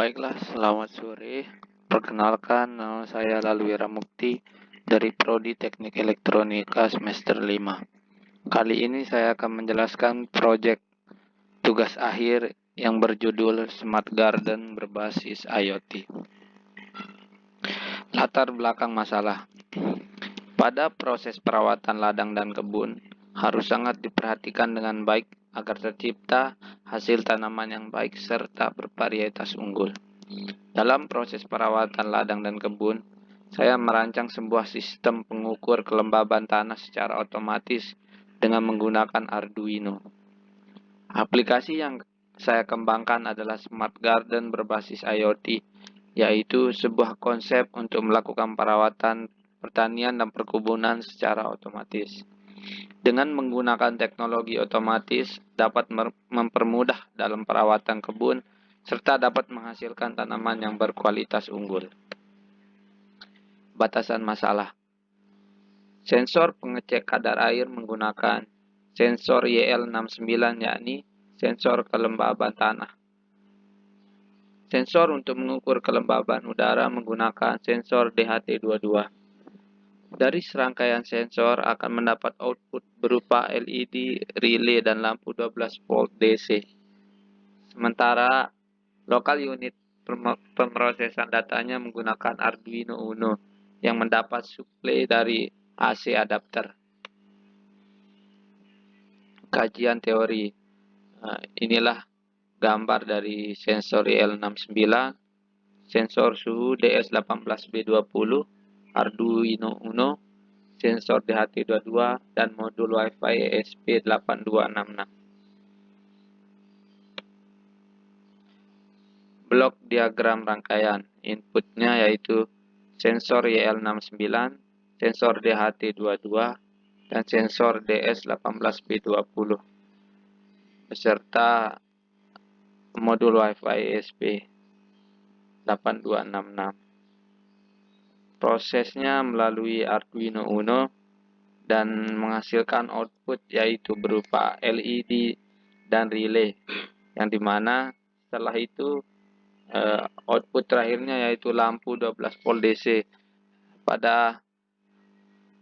Baiklah, selamat sore. Perkenalkan, nama saya Lalwira Mukti dari Prodi Teknik Elektronika semester 5. Kali ini saya akan menjelaskan proyek tugas akhir yang berjudul Smart Garden berbasis IoT. Latar belakang masalah. Pada proses perawatan ladang dan kebun, harus sangat diperhatikan dengan baik agar tercipta hasil tanaman yang baik serta bervarietas unggul. Dalam proses perawatan ladang dan kebun, saya merancang sebuah sistem pengukur kelembaban tanah secara otomatis dengan menggunakan Arduino. Aplikasi yang saya kembangkan adalah Smart Garden berbasis IoT, yaitu sebuah konsep untuk melakukan perawatan pertanian dan perkebunan secara otomatis. Dengan menggunakan teknologi otomatis dapat mempermudah dalam perawatan kebun serta dapat menghasilkan tanaman yang berkualitas unggul. Batasan masalah. Sensor pengecek kadar air menggunakan sensor YL69 yakni sensor kelembaban tanah. Sensor untuk mengukur kelembaban udara menggunakan sensor DHT22. Dari serangkaian sensor akan mendapat output berupa LED, relay, dan lampu 12 volt DC. Sementara lokal unit pemrosesan datanya menggunakan Arduino Uno yang mendapat suplai dari AC adapter. Kajian teori. Inilah gambar dari sensor YL69, sensor suhu DS18B20, Arduino Uno, sensor DHT22, dan modul Wi-Fi ESP8266. Blok diagram rangkaian. Inputnya yaitu sensor YL69, sensor DHT22, dan sensor DS18B20 beserta modul Wi-Fi ESP8266. Prosesnya melalui Arduino Uno dan menghasilkan output yaitu berupa LED dan relay, yang dimana setelah itu output terakhirnya yaitu lampu 12 volt DC. Pada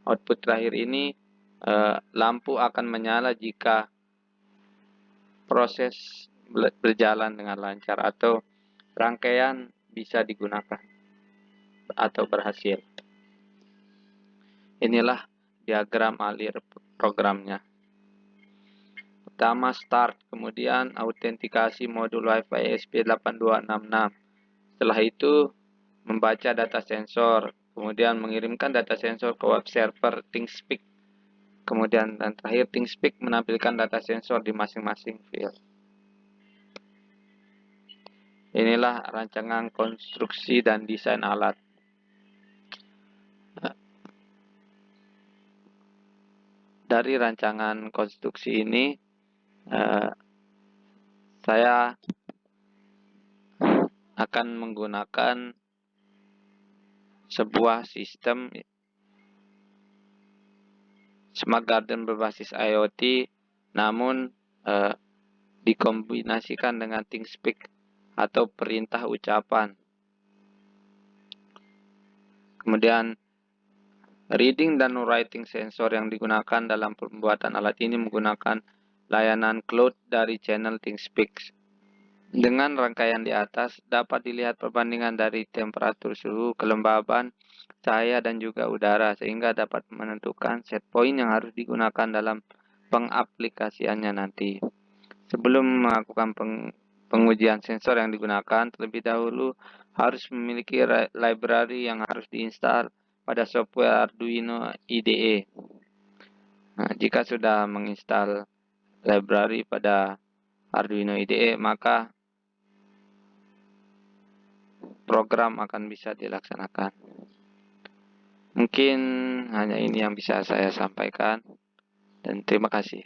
output terakhir ini lampu akan menyala jika proses berjalan dengan lancar atau rangkaian bisa digunakan atau berhasil. Inilah diagram alir programnya. Pertama start, kemudian autentikasi modul Wi-Fi ESP8266. Setelah itu membaca data sensor, kemudian mengirimkan data sensor ke web server ThingSpeak. Kemudian dan terakhir ThingSpeak menampilkan data sensor di masing-masing field. Inilah rancangan konstruksi dan desain alat. Dari rancangan konstruksi ini, saya akan menggunakan sebuah sistem Smart Garden berbasis IoT, namun dikombinasikan dengan ThingSpeak atau perintah ucapan. Kemudian reading dan writing sensor yang digunakan dalam pembuatan alat ini menggunakan layanan cloud dari channel ThingSpeak. Dengan rangkaian di atas dapat dilihat perbandingan dari temperatur suhu, kelembaban, cahaya, dan juga udara sehingga dapat menentukan set point yang harus digunakan dalam pengaplikasiannya nanti. Sebelum melakukan pengujian sensor yang digunakan, terlebih dahulu harus memiliki library yang harus diinstal pada software Arduino IDE. Nah, jika sudah menginstal library pada Arduino IDE, maka program akan bisa dilaksanakan. Mungkin hanya ini yang bisa saya sampaikan, dan terima kasih.